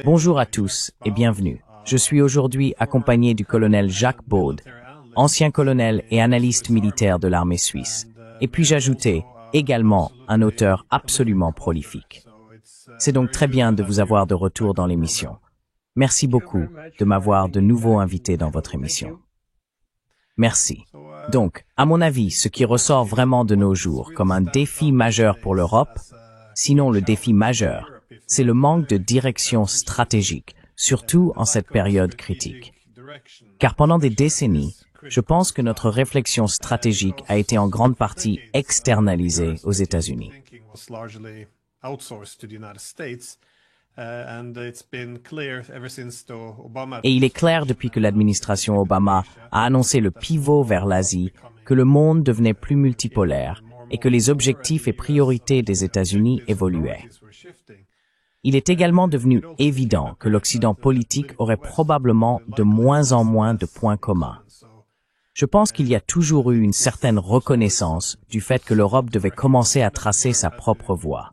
Bonjour à tous et bienvenue. Je suis aujourd'hui accompagné du colonel Jacques Baud, ancien colonel et analyste militaire de l'armée suisse. Et puis-je ajouter, également un auteur absolument prolifique. C'est donc très bien de vous avoir de retour dans l'émission. Merci beaucoup de m'avoir de nouveau invité dans votre émission. Merci. Donc, à mon avis, ce qui ressort vraiment de nos jours comme un défi majeur pour l'Europe, sinon le défi majeur, c'est le manque de direction stratégique, surtout en cette période critique. Car pendant des décennies, je pense que notre réflexion stratégique a été en grande partie externalisée aux États-Unis. Et il est clair depuis que l'administration Obama a annoncé le pivot vers l'Asie que le monde devenait plus multipolaire et que les objectifs et priorités des États-Unis évoluaient. Il est également devenu évident que l'Occident politique aurait probablement de moins en moins de points communs. Je pense qu'il y a toujours eu une certaine reconnaissance du fait que l'Europe devait commencer à tracer sa propre voie.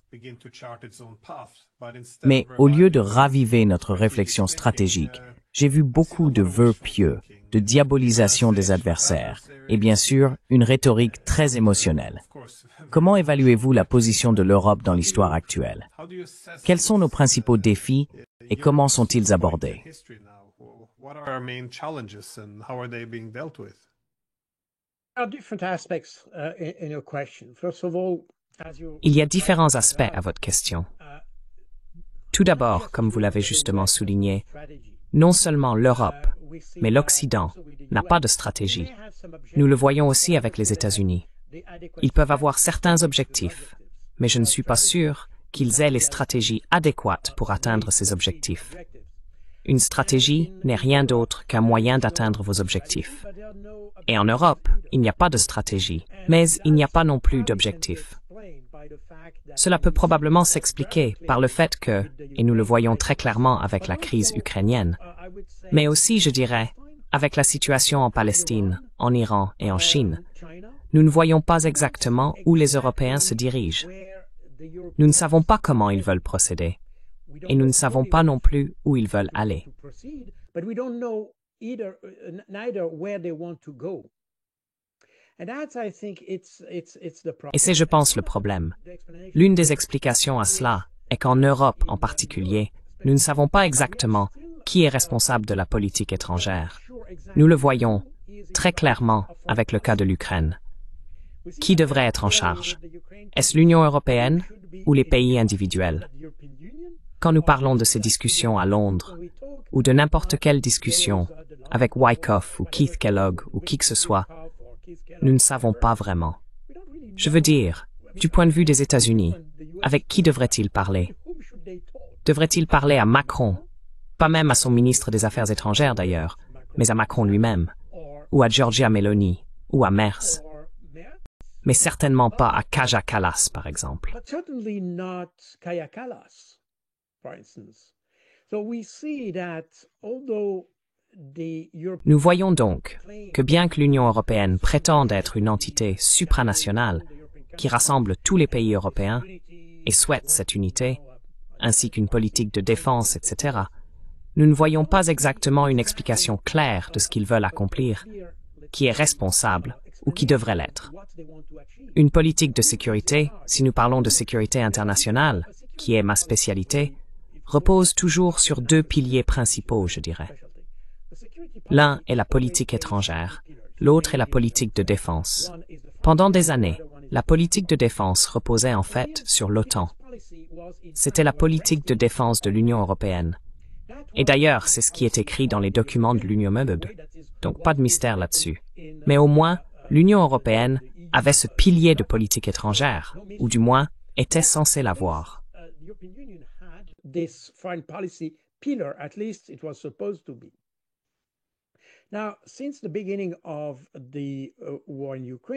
Mais au lieu de raviver notre réflexion stratégique, j'ai vu beaucoup de vœux pieux, de diabolisation des adversaires, et bien sûr, une rhétorique très émotionnelle. Comment évaluez-vous la position de l'Europe dans l'histoire actuelle? Quels sont nos principaux défis et comment sont-ils abordés? Il y a différents aspects à votre question. Tout d'abord, comme vous l'avez justement souligné, non seulement l'Europe, mais l'Occident n'a pas de stratégie. Nous le voyons aussi avec les États-Unis. Ils peuvent avoir certains objectifs, mais je ne suis pas sûr qu'ils aient les stratégies adéquates pour atteindre ces objectifs. Une stratégie n'est rien d'autre qu'un moyen d'atteindre vos objectifs. Et en Europe, il n'y a pas de stratégie, mais il n'y a pas non plus d'objectif. Cela peut probablement s'expliquer par le fait que, et nous le voyons très clairement avec la crise ukrainienne, mais aussi, je dirais, avec la situation en Palestine, en Iran et en Chine, nous ne voyons pas exactement où les Européens se dirigent. Nous ne savons pas comment ils veulent procéder. Et nous ne savons pas non plus où ils veulent aller. Et c'est, je pense, le problème. L'une des explications à cela est qu'en Europe en particulier, nous ne savons pas exactement qui est responsable de la politique étrangère. Nous le voyons très clairement avec le cas de l'Ukraine. Qui devrait être en charge? Est-ce l'Union européenne ou les pays individuels? Quand nous parlons de ces discussions à Londres, ou de n'importe quelle discussion avec Wyckoff ou Keith Kellogg ou qui que ce soit, nous ne savons pas vraiment. Je veux dire, du point de vue des États-Unis, avec qui devrait-il parler? Devrait-il parler à Macron? Pas même à son ministre des Affaires étrangères d'ailleurs, mais à Macron lui-même, ou à Giorgia Meloni, ou à Merz. Mais certainement pas à Kaja Kallas, par exemple. Nous voyons donc que bien que l'Union européenne prétende être une entité supranationale qui rassemble tous les pays européens et souhaite cette unité, ainsi qu'une politique de défense, etc., nous ne voyons pas exactement une explication claire de ce qu'ils veulent accomplir, qui est responsable ou qui devrait l'être. Une politique de sécurité, si nous parlons de sécurité internationale, qui est ma spécialité, repose toujours sur deux piliers principaux, je dirais. L'un est la politique étrangère, l'autre est la politique de défense. Pendant des années, la politique de défense reposait en fait sur l'OTAN. C'était la politique de défense de l'Union européenne. Et d'ailleurs, c'est ce qui est écrit dans les documents de l'Union Meuble, donc pas de mystère là-dessus. Mais au moins, l'Union européenne avait ce pilier de politique étrangère, ou du moins était censée l'avoir.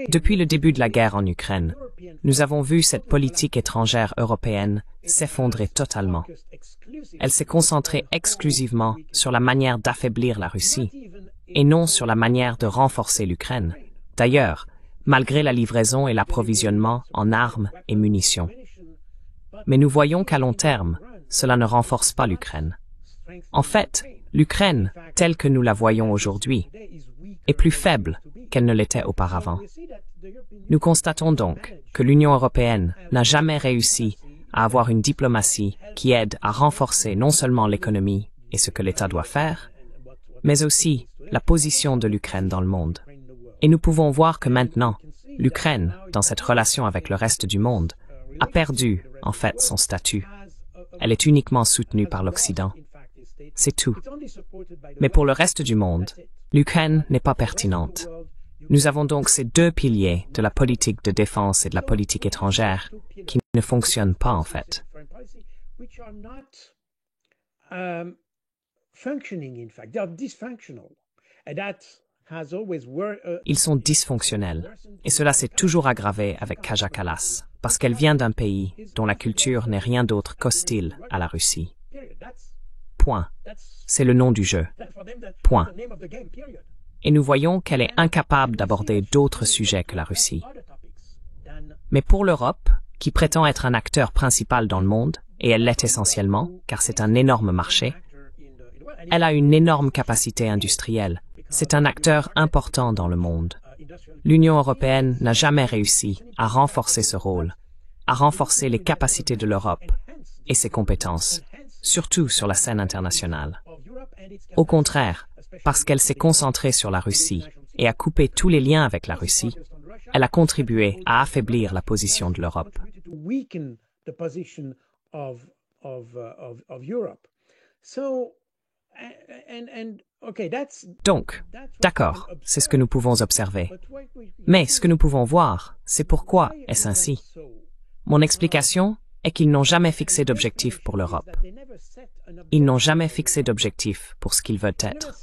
Depuis le début de la guerre en Ukraine, nous avons vu cette politique étrangère européenne s'effondrer totalement. Elle s'est concentrée exclusivement sur la manière d'affaiblir la Russie, et non sur la manière de renforcer l'Ukraine. D'ailleurs, malgré la livraison et l'approvisionnement en armes et munitions. Mais nous voyons qu'à long terme, cela ne renforce pas l'Ukraine. En fait, l'Ukraine, telle que nous la voyons aujourd'hui, est plus faible qu'elle ne l'était auparavant. Nous constatons donc que l'Union européenne n'a jamais réussi à avoir une diplomatie qui aide à renforcer non seulement l'économie et ce que l'État doit faire, mais aussi la position de l'Ukraine dans le monde. Et nous pouvons voir que maintenant, l'Ukraine, dans cette relation avec le reste du monde, a perdu, en fait, son statut. Elle est uniquement soutenue par l'Occident. C'est tout. Mais pour le reste du monde, l'Ukraine n'est pas pertinente. Nous avons donc ces deux piliers de la politique de défense et de la politique étrangère qui ne fonctionnent pas, en fait. Ils sont dysfonctionnels, et cela s'est toujours aggravé avec Kaja Kallas, parce qu'elle vient d'un pays dont la culture n'est rien d'autre qu'hostile à la Russie. Point. C'est le nom du jeu. Point. Et nous voyons qu'elle est incapable d'aborder d'autres sujets que la Russie. Mais pour l'Europe, qui prétend être un acteur principal dans le monde, et elle l'est essentiellement, car c'est un énorme marché, elle a une énorme capacité industrielle. C'est un acteur important dans le monde. L'Union européenne n'a jamais réussi à renforcer ce rôle, à renforcer les capacités de l'Europe et ses compétences, surtout sur la scène internationale. Au contraire, parce qu'elle s'est concentrée sur la Russie et a coupé tous les liens avec la Russie, elle a contribué à affaiblir la position de l'Europe. Donc, d'accord, c'est ce que nous pouvons observer. Mais ce que nous pouvons voir, c'est pourquoi est-ce ainsi. Mon explication est qu'ils n'ont jamais fixé d'objectif pour l'Europe. Ils n'ont jamais fixé d'objectif pour ce qu'ils veulent être.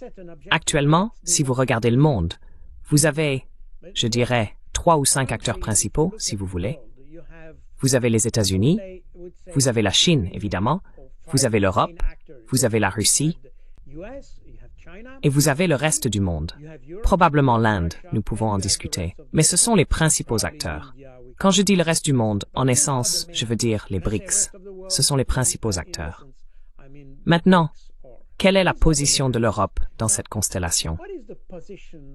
Actuellement, si vous regardez le monde, vous avez, je dirais, 3 ou 5 acteurs principaux, si vous voulez. Vous avez les États-Unis, vous avez la Chine, évidemment, vous avez l'Europe, vous avez la Russie, et vous avez le reste du monde. Probablement l'Inde, nous pouvons en discuter. Mais ce sont les principaux acteurs. Quand je dis le reste du monde, en essence, je veux dire les BRICS. Ce sont les principaux acteurs. Maintenant, quelle est la position de l'Europe dans cette constellation?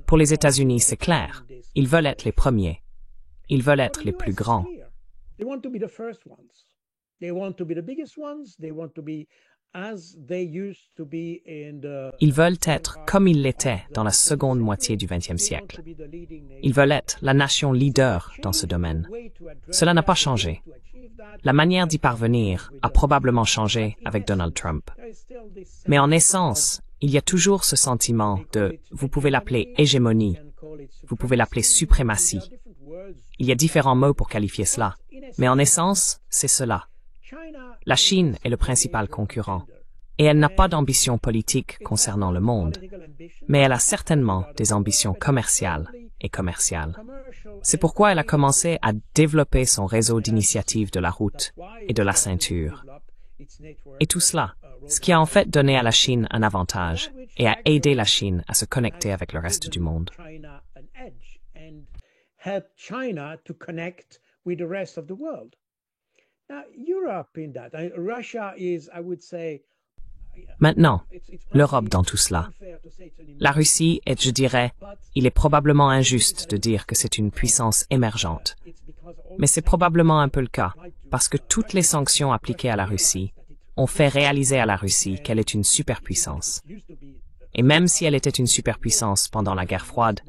Pour les États-Unis, c'est clair. Ils veulent être les premiers. Ils veulent être les plus grands. Ils veulent être comme ils l'étaient dans la seconde moitié du XXe siècle. Ils veulent être la nation leader dans ce domaine. Cela n'a pas changé. La manière d'y parvenir a probablement changé avec Donald Trump. Mais en essence, il y a toujours ce sentiment de, vous pouvez l'appeler hégémonie, vous pouvez l'appeler suprématie. Il y a différents mots pour qualifier cela, mais en essence, c'est cela. La Chine est le principal concurrent, et elle n'a pas d'ambition politique concernant le monde, mais elle a certainement des ambitions commerciales et commerciales. C'est pourquoi elle a commencé à développer son réseau d'initiatives de la route et de la ceinture. Et tout cela, ce qui a en fait donné à la Chine un avantage et a aidé la Chine à se connecter avec le reste du monde. Maintenant, l'Europe dans tout cela. La Russie est, je dirais, il est probablement injuste de dire que c'est une puissance émergente. Mais c'est probablement un peu le cas, parce que toutes les sanctions appliquées à la Russie ont fait réaliser à la Russie qu'elle est une superpuissance. Et même si elle était une superpuissance pendant la guerre froide,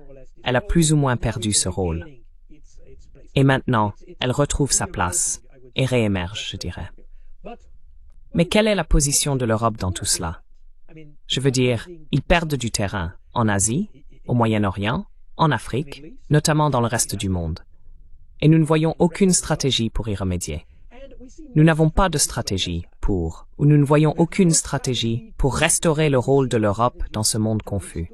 elle a plus ou moins perdu ce rôle. Et maintenant, elle retrouve sa place et réémerge, je dirais. Mais quelle est la position de l'Europe dans tout cela? Je veux dire, ils perdent du terrain en Asie, au Moyen-Orient, en Afrique, notamment dans le reste du monde. Et nous ne voyons aucune stratégie pour y remédier. Nous n'avons pas de stratégie ou nous ne voyons aucune stratégie pour restaurer le rôle de l'Europe dans ce monde confus.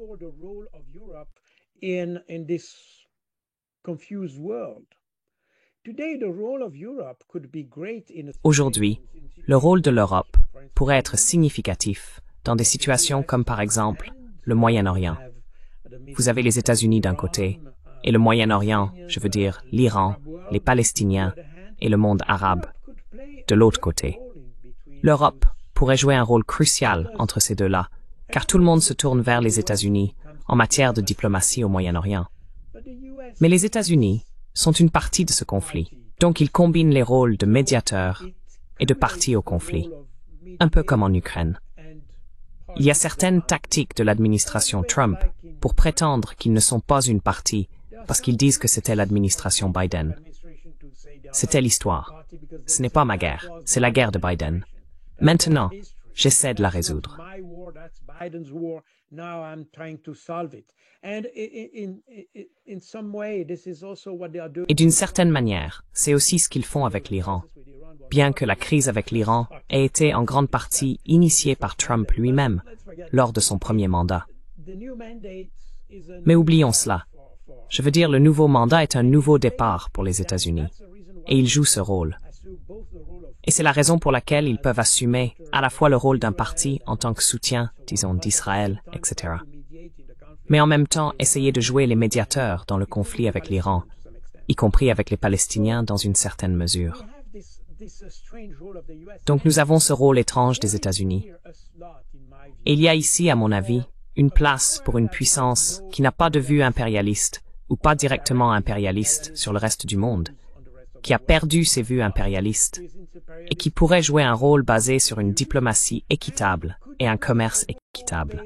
Aujourd'hui, le rôle de l'Europe pourrait être significatif dans des situations comme par exemple le Moyen-Orient. Vous avez les États-Unis d'un côté et le Moyen-Orient, je veux dire l'Iran, les Palestiniens et le monde arabe, de l'autre côté. L'Europe pourrait jouer un rôle crucial entre ces deux-là, car tout le monde se tourne vers les États-Unis en matière de diplomatie au Moyen-Orient. Mais les États-Unis sont une partie de ce conflit, donc ils combinent les rôles de médiateur et de partie au conflit, un peu comme en Ukraine. Il y a certaines tactiques de l'administration Trump pour prétendre qu'ils ne sont pas une partie parce qu'ils disent que c'était l'administration Biden. C'était l'histoire. Ce n'est pas ma guerre, c'est la guerre de Biden. Maintenant, j'essaie de la résoudre. Et d'une certaine manière, c'est aussi ce qu'ils font avec l'Iran. Bien que la crise avec l'Iran ait été en grande partie initiée par Trump lui-même lors de son premier mandat. Mais oublions cela. Je veux dire, le nouveau mandat est un nouveau départ pour les États-Unis, et ils jouent ce rôle. Et c'est la raison pour laquelle ils peuvent assumer à la fois le rôle d'un parti en tant que soutien, disons, d'Israël, etc. Mais en même temps essayer de jouer les médiateurs dans le conflit avec l'Iran, y compris avec les Palestiniens dans une certaine mesure. Donc nous avons ce rôle étrange des États-Unis. Et il y a ici, à mon avis, une place pour une puissance qui n'a pas de vue impérialiste ou pas directement impérialiste sur le reste du monde, qui a perdu ses vues impérialistes et qui pourrait jouer un rôle basé sur une diplomatie équitable et un commerce équitable.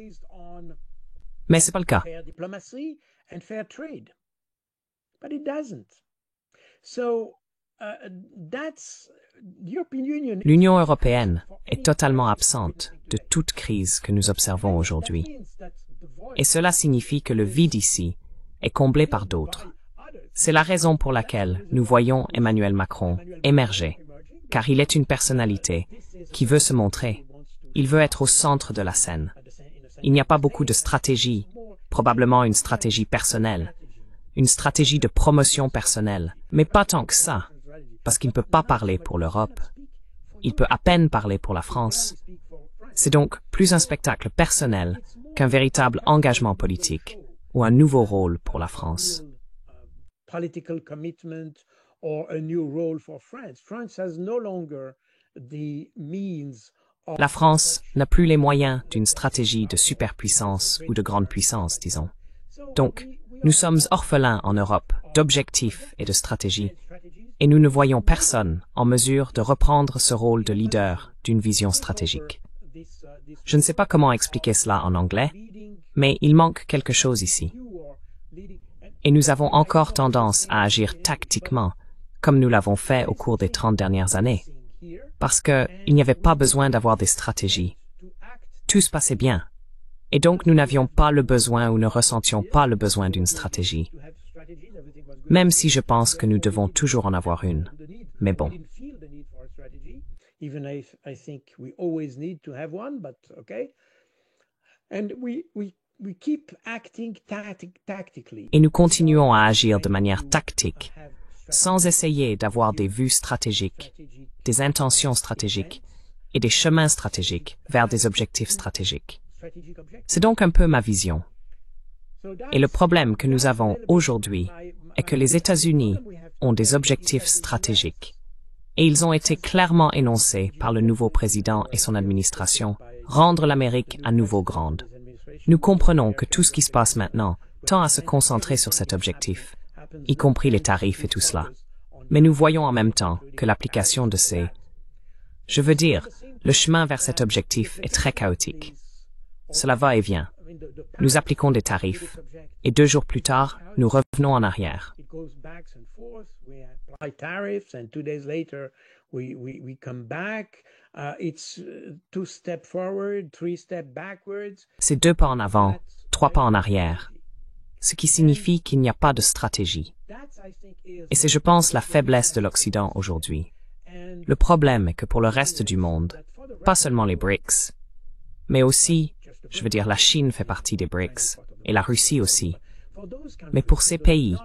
Mais ce n'est pas le cas. L'Union européenne est totalement absente de toute crise que nous observons aujourd'hui. Et cela signifie que le vide ici est comblé par d'autres. C'est la raison pour laquelle nous voyons Emmanuel Macron émerger, car il est une personnalité qui veut se montrer. Il veut être au centre de la scène. Il n'y a pas beaucoup de stratégie, probablement une stratégie personnelle, une stratégie de promotion personnelle, mais pas tant que ça, parce qu'il ne peut pas parler pour l'Europe. Il peut à peine parler pour la France. C'est donc plus un spectacle personnel qu'un véritable engagement politique ou un nouveau rôle pour la France. La France n'a plus les moyens d'une stratégie de superpuissance ou de grande puissance, disons. Donc, nous sommes orphelins en Europe d'objectifs et de stratégies, et nous ne voyons personne en mesure de reprendre ce rôle de leader d'une vision stratégique. Je ne sais pas comment expliquer cela en anglais, mais il manque quelque chose ici. Et nous avons encore tendance à agir tactiquement, comme nous l'avons fait au cours des 30 dernières années, parce qu'il n'y avait pas besoin d'avoir des stratégies. Tout se passait bien. Et donc nous n'avions pas le besoin ou ne ressentions pas le besoin d'une stratégie. Même si je pense que nous devons toujours en avoir une. Mais bon. Et nous continuons à agir de manière tactique, sans essayer d'avoir des vues stratégiques, des intentions stratégiques et des chemins stratégiques vers des objectifs stratégiques. C'est donc un peu ma vision. Et le problème que nous avons aujourd'hui est que les États-Unis ont des objectifs stratégiques. Et ils ont été clairement énoncés par le nouveau président et son administration, rendre l'Amérique à nouveau grande. Nous comprenons que tout ce qui se passe maintenant tend à se concentrer sur cet objectif, y compris les tarifs et tout cela. Mais nous voyons en même temps que l'application de ces... Je veux dire, le chemin vers cet objectif est très chaotique. Cela va et vient. Nous appliquons des tarifs, et 2 jours plus tard, nous revenons en arrière. C'est 2 pas en avant, 3 pas en arrière, ce qui signifie qu'il n'y a pas de stratégie. Et c'est, je pense, la faiblesse de l'Occident aujourd'hui. Le problème est que pour le reste du monde, pas seulement les BRICS, mais aussi, je veux dire, la Chine fait partie des BRICS, et la Russie aussi. Mais pour ces pays,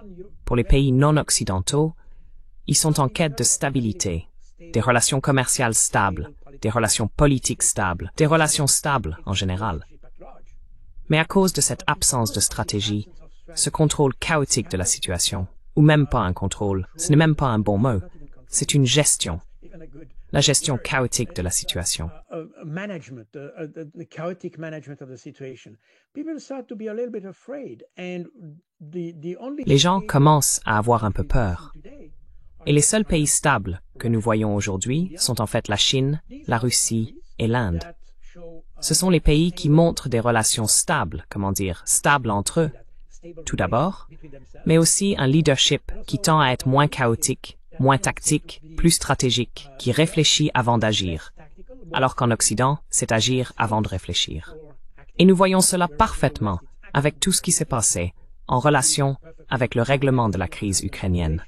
pour les pays non occidentaux, ils sont en quête de stabilité, des relations commerciales stables, des relations politiques stables, des relations stables en général. Mais à cause de cette absence de stratégie, ce contrôle chaotique de la situation, ou même pas un contrôle, ce n'est même pas un bon mot, c'est une gestion, la gestion chaotique de la situation. Les gens commencent à avoir un peu peur. Et les seuls pays stables que nous voyons aujourd'hui sont en fait la Chine, la Russie et l'Inde. Ce sont les pays qui montrent des relations stables, stables entre eux, tout d'abord, mais aussi un leadership qui tend à être moins chaotique, moins tactique, plus stratégique, qui réfléchit avant d'agir, alors qu'en Occident, c'est agir avant de réfléchir. Et nous voyons cela parfaitement avec tout ce qui s'est passé en relation avec le règlement de la crise ukrainienne.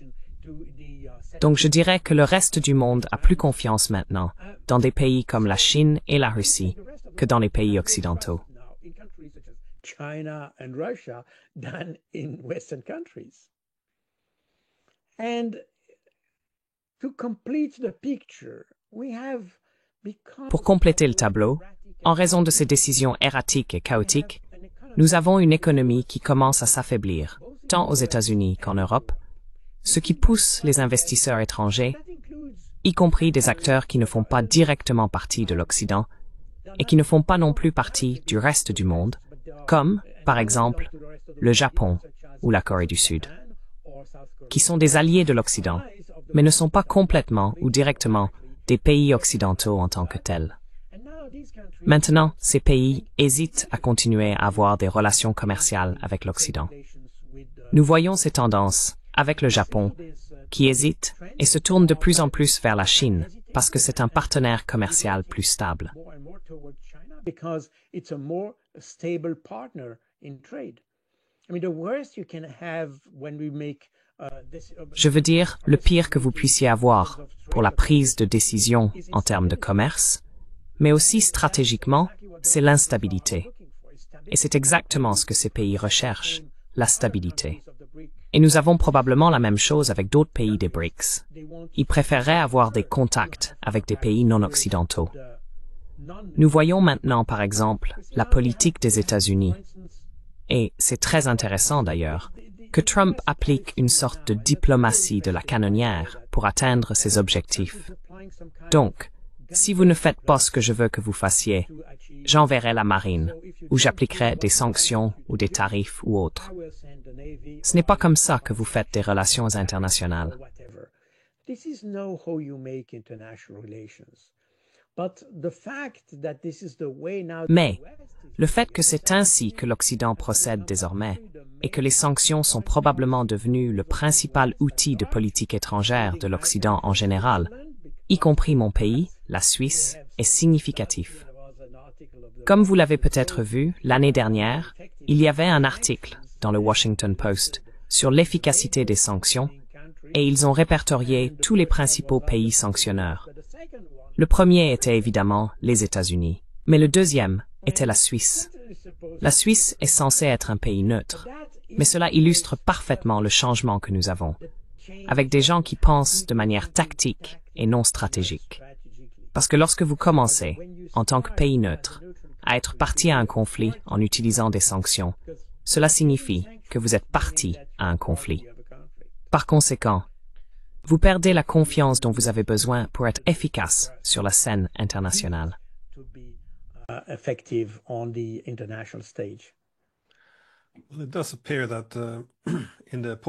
Donc je dirais que le reste du monde a plus confiance maintenant dans des pays comme la Chine et la Russie que dans les pays occidentaux. China and Russia than in Western countries. And to complete the picture, we have become... Pour compléter le tableau, en raison de ces décisions erratiques et chaotiques, nous avons une économie qui commence à s'affaiblir, tant aux États-Unis qu'en Europe, ce qui pousse les investisseurs étrangers, y compris des acteurs qui ne font pas directement partie de l'Occident et qui ne font pas non plus partie du reste du monde, comme, par exemple, le Japon ou la Corée du Sud, qui sont des alliés de l'Occident, mais ne sont pas complètement ou directement des pays occidentaux en tant que tels. Maintenant, ces pays hésitent à continuer à avoir des relations commerciales avec l'Occident. Nous voyons ces tendances avec le Japon, qui hésite et se tourne de plus en plus vers la Chine, parce que c'est un partenaire commercial plus stable. Je veux dire, le pire que vous puissiez avoir pour la prise de décision en termes de commerce, mais aussi stratégiquement, c'est l'instabilité. Et c'est exactement ce que ces pays recherchent, la stabilité. Et nous avons probablement la même chose avec d'autres pays des BRICS. Ils préféreraient avoir des contacts avec des pays non occidentaux. Nous voyons maintenant, par exemple, la politique des États-Unis. Et c'est très intéressant d'ailleurs, que Trump applique une sorte de diplomatie de la canonnière pour atteindre ses objectifs. Donc, si vous ne faites pas ce que je veux que vous fassiez, j'enverrai la marine, ou j'appliquerai des sanctions ou des tarifs ou autres. Ce n'est pas comme ça que vous faites des relations internationales. Mais, le fait que c'est ainsi que l'Occident procède désormais, et que les sanctions sont probablement devenues le principal outil de politique étrangère de l'Occident en général, y compris mon pays, la Suisse, est significatif. Comme vous l'avez peut-être vu, l'année dernière, il y avait un article dans le Washington Post sur l'efficacité des sanctions, et ils ont répertorié tous les principaux pays sanctionneurs. Le premier était évidemment les États-Unis, mais le deuxième était la Suisse. La Suisse est censée être un pays neutre, mais cela illustre parfaitement le changement que nous avons, avec des gens qui pensent de manière tactique et non stratégique. Parce que lorsque vous commencez, en tant que pays neutre, à être parti à un conflit en utilisant des sanctions, cela signifie que vous êtes parti à un conflit. Par conséquent, vous perdez la confiance dont vous avez besoin pour être efficace sur la scène internationale.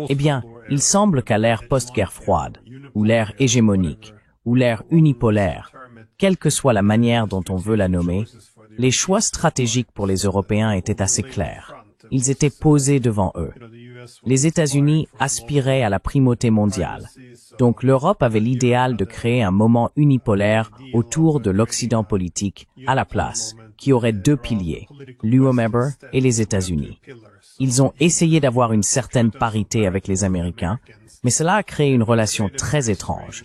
Eh bien, il semble qu'à l'ère post-guerre froide, ou l'ère hégémonique, ou l'ère unipolaire, quelle que soit la manière dont on veut la nommer, les choix stratégiques pour les Européens étaient assez clairs. Ils étaient posés devant eux. Les États-Unis aspiraient à la primauté mondiale. Donc l'Europe avait l'idéal de créer un moment unipolaire autour de l'Occident politique à la place, qui aurait deux piliers, l'UE et les États-Unis. Ils ont essayé d'avoir une certaine parité avec les Américains, mais cela a créé une relation très étrange.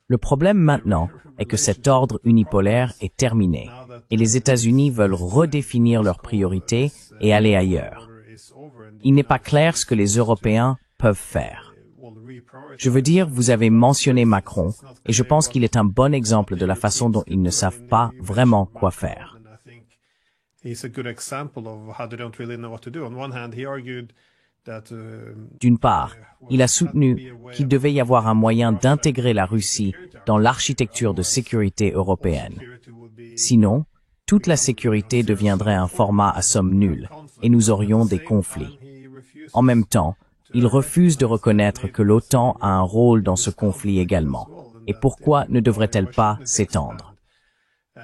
Le problème maintenant est que cet ordre unipolaire est terminé, et les États-Unis veulent redéfinir leurs priorités et aller ailleurs. Il n'est pas clair ce que les Européens peuvent faire. Je veux dire, vous avez mentionné Macron, et je pense qu'il est un bon exemple de la façon dont ils ne savent pas vraiment quoi faire. D'une part, il a soutenu qu'il devait y avoir un moyen d'intégrer la Russie dans l'architecture de sécurité européenne. Sinon, toute la sécurité deviendrait un format à somme nulle, et nous aurions des conflits. En même temps, il refuse de reconnaître que l'OTAN a un rôle dans ce conflit également. Et pourquoi ne devrait-elle pas s'étendre?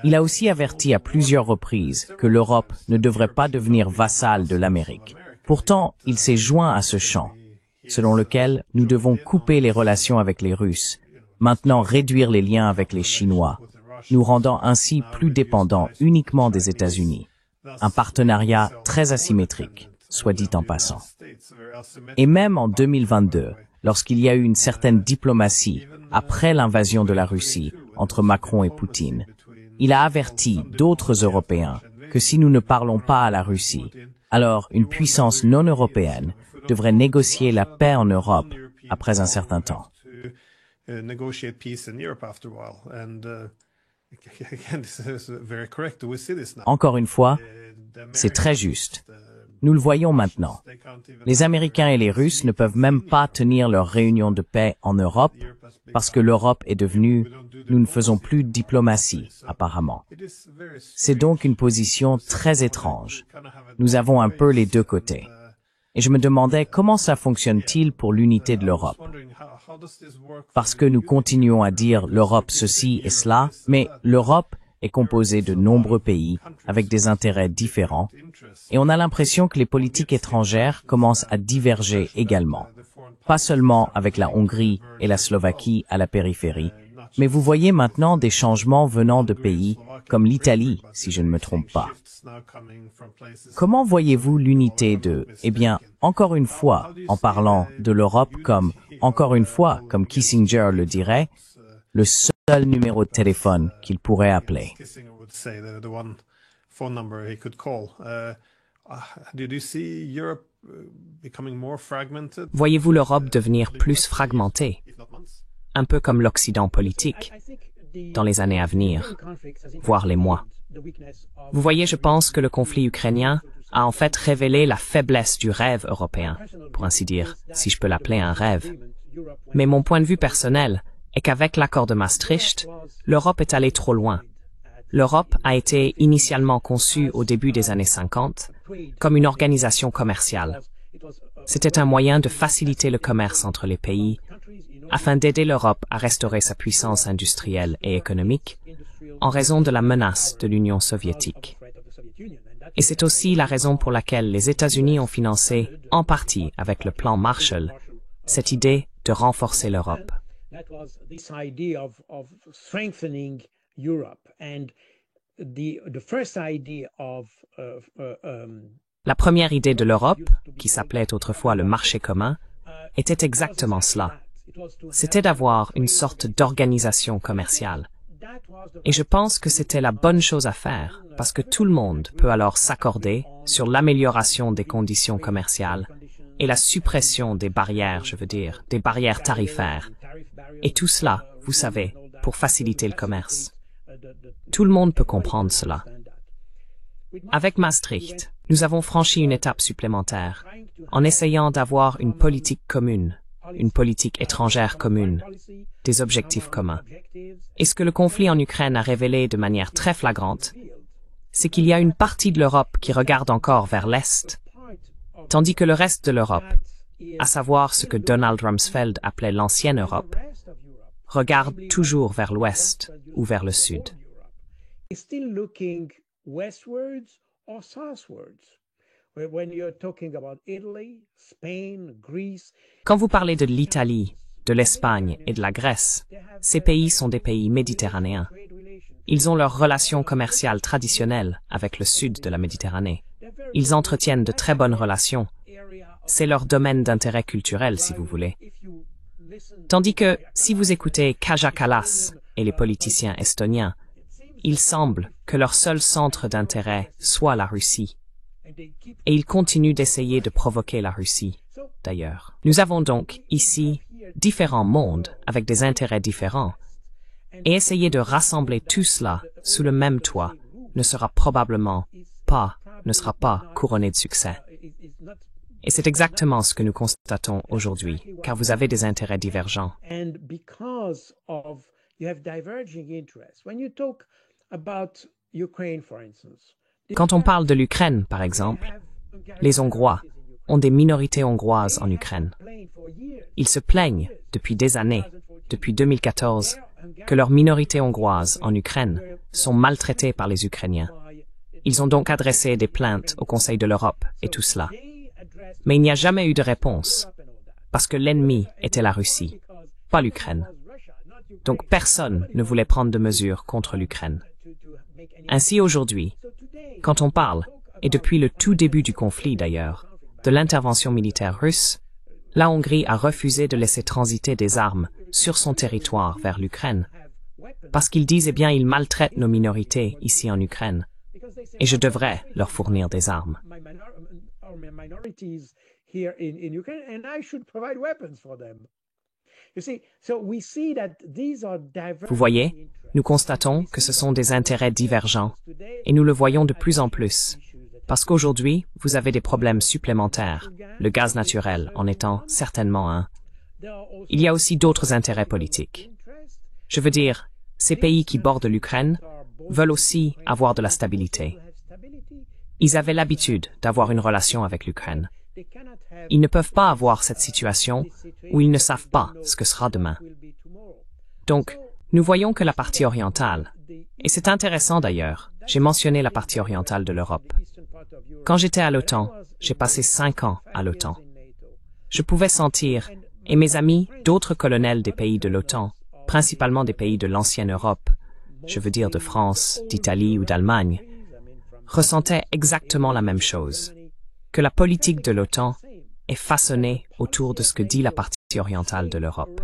Il a aussi averti à plusieurs reprises que l'Europe ne devrait pas devenir vassale de l'Amérique. Pourtant, il s'est joint à ce chant, selon lequel nous devons couper les relations avec les Russes, maintenant réduire les liens avec les Chinois, nous rendant ainsi plus dépendants uniquement des États-Unis. Un partenariat très asymétrique, soit dit en passant. Et même en 2022, lorsqu'il y a eu une certaine diplomatie après l'invasion de la Russie entre Macron et Poutine, il a averti d'autres Européens que si nous ne parlons pas à la Russie, alors une puissance non européenne devrait négocier la paix en Europe après un certain temps. Encore une fois, c'est très juste. Nous le voyons maintenant. Les Américains et les Russes ne peuvent même pas tenir leur réunion de paix en Europe parce que l'Europe est devenue « nous ne faisons plus de diplomatie », apparemment. C'est donc une position très étrange. Nous avons un peu les deux côtés. Et je me demandais comment ça fonctionne-t-il pour l'unité de l'Europe. Parce que nous continuons à dire l'Europe ceci et cela, mais l'Europe est composée de nombreux pays avec des intérêts différents, et on a l'impression que les politiques étrangères commencent à diverger également. Pas seulement avec la Hongrie et la Slovaquie à la périphérie, mais vous voyez maintenant des changements venant de pays comme l'Italie, si je ne me trompe pas. Comment voyez-vous l'unité de, encore une fois, en parlant de l'Europe comme, encore une fois, comme Kissinger le dirait, le seul numéro de téléphone qu'il pourrait appeler? Voyez-vous l'Europe devenir plus fragmentée, un peu comme l'Occident politique, dans les années à venir, voire les mois? Vous voyez, je pense que le conflit ukrainien a en fait révélé la faiblesse du rêve européen, pour ainsi dire, si je peux l'appeler un rêve. Mais mon point de vue personnel est qu'avec l'accord de Maastricht, l'Europe est allée trop loin. L'Europe a été initialement conçue au début des années 50 comme une organisation commerciale. C'était un moyen de faciliter le commerce entre les pays, afin d'aider l'Europe à restaurer sa puissance industrielle et économique en raison de la menace de l'Union soviétique. Et c'est aussi la raison pour laquelle les États-Unis ont financé, en partie avec le plan Marshall, cette idée de renforcer l'Europe. La première idée de l'Europe, qui s'appelait autrefois le marché commun, était exactement cela. C'était d'avoir une sorte d'organisation commerciale. Et je pense que c'était la bonne chose à faire, parce que tout le monde peut alors s'accorder sur l'amélioration des conditions commerciales et la suppression des barrières, des barrières tarifaires. Et tout cela, vous savez, pour faciliter le commerce. Tout le monde peut comprendre cela. Avec Maastricht, nous avons franchi une étape supplémentaire, en essayant d'avoir une politique commune, une politique étrangère commune, des objectifs communs. Et ce que le conflit en Ukraine a révélé de manière très flagrante, c'est qu'il y a une partie de l'Europe qui regarde encore vers l'Est, tandis que le reste de l'Europe, à savoir ce que Donald Rumsfeld appelait l'ancienne Europe, regarde toujours vers l'Ouest ou vers le Sud. Quand vous parlez de l'Italie, de l'Espagne et de la Grèce, ces pays sont des pays méditerranéens. Ils ont leurs relations commerciales traditionnelles avec le sud de la Méditerranée. Ils entretiennent de très bonnes relations. C'est leur domaine d'intérêt culturel, si vous voulez. Tandis que, si vous écoutez Kaja Kallas et les politiciens estoniens, il semble que leur seul centre d'intérêt soit la Russie. Et ils continuent d'essayer de provoquer la Russie, d'ailleurs. Nous avons donc, ici, différents mondes avec des intérêts différents. Et essayer de rassembler tout cela sous le même toit ne sera pas couronné de succès. Et c'est exactement ce que nous constatons aujourd'hui, car vous avez des intérêts divergents. And because of you have diverging interests. When you talk about Ukraine, for instance, Quand on parle de l'Ukraine, par exemple, les Hongrois ont des minorités hongroises en Ukraine. Ils se plaignent depuis des années, depuis 2014, que leurs minorités hongroises en Ukraine sont maltraitées par les Ukrainiens. Ils ont donc adressé des plaintes au Conseil de l'Europe et tout cela. Mais il n'y a jamais eu de réponse, parce que l'ennemi était la Russie, pas l'Ukraine. Donc personne ne voulait prendre de mesures contre l'Ukraine. Ainsi aujourd'hui, quand on parle, et depuis le tout début du conflit d'ailleurs, de l'intervention militaire russe, la Hongrie a refusé de laisser transiter des armes sur son territoire vers l'Ukraine, parce qu'ils disent, eh bien, ils maltraitent nos minorités ici en Ukraine, et je devrais leur fournir des armes. Vous voyez, nous constatons que ce sont des intérêts divergents, et nous le voyons de plus en plus, parce qu'aujourd'hui, vous avez des problèmes supplémentaires, le gaz naturel en étant certainement un. Il y a aussi d'autres intérêts politiques. Je veux dire, ces pays qui bordent l'Ukraine veulent aussi avoir de la stabilité. Ils avaient l'habitude d'avoir une relation avec l'Ukraine. Ils ne peuvent pas avoir cette situation où ils ne savent pas ce que sera demain. Donc, nous voyons que la partie orientale, et c'est intéressant d'ailleurs, j'ai mentionné la partie orientale de l'Europe. Quand j'étais à l'OTAN, j'ai passé 5 ans à l'OTAN. Je pouvais sentir, et mes amis, d'autres colonels des pays de l'OTAN, principalement des pays de l'ancienne Europe, je veux dire de France, d'Italie ou d'Allemagne, ressentaient exactement la même chose, que la politique de l'OTAN est façonnée autour de ce que dit la partie orientale de l'Europe.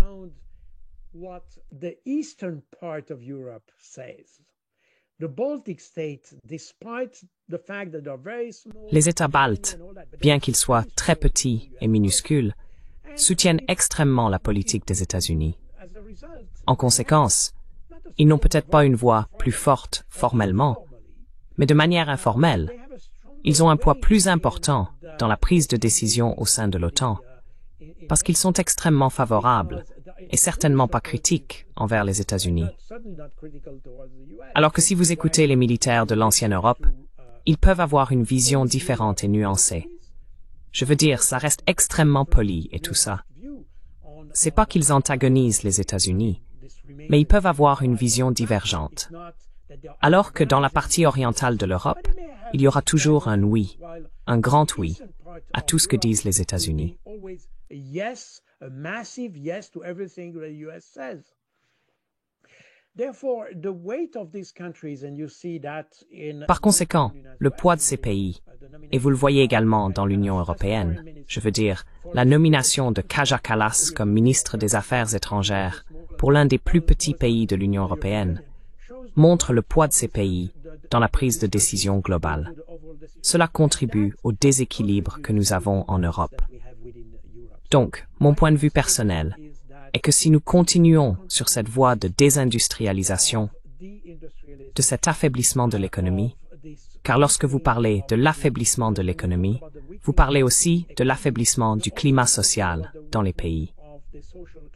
Les États baltes, bien qu'ils soient très petits et minuscules, soutiennent extrêmement la politique des États-Unis. En conséquence, ils n'ont peut-être pas une voix plus forte formellement, mais de manière informelle, ils ont un poids plus important dans la prise de décision au sein de l'OTAN, parce qu'ils sont extrêmement favorables et certainement pas critiques envers les États-Unis. Alors que si vous écoutez les militaires de l'ancienne Europe, ils peuvent avoir une vision différente et nuancée. Je veux dire, ça reste extrêmement poli et tout ça. C'est pas qu'ils antagonisent les États-Unis, mais ils peuvent avoir une vision divergente. Alors que dans la partie orientale de l'Europe, il y aura toujours un oui, un grand oui, à tout ce que disent les États-Unis. Par conséquent, le poids de ces pays, et vous le voyez également dans l'Union européenne, je veux dire, la nomination de Kaja Kallas comme ministre des Affaires étrangères pour l'un des plus petits pays de l'Union européenne, montre le poids de ces pays dans la prise de décision globale. Cela contribue au déséquilibre que nous avons en Europe. Donc, mon point de vue personnel est que si nous continuons sur cette voie de désindustrialisation, de cet affaiblissement de l'économie, car lorsque vous parlez de l'affaiblissement de l'économie, vous parlez aussi de l'affaiblissement du climat social dans les pays.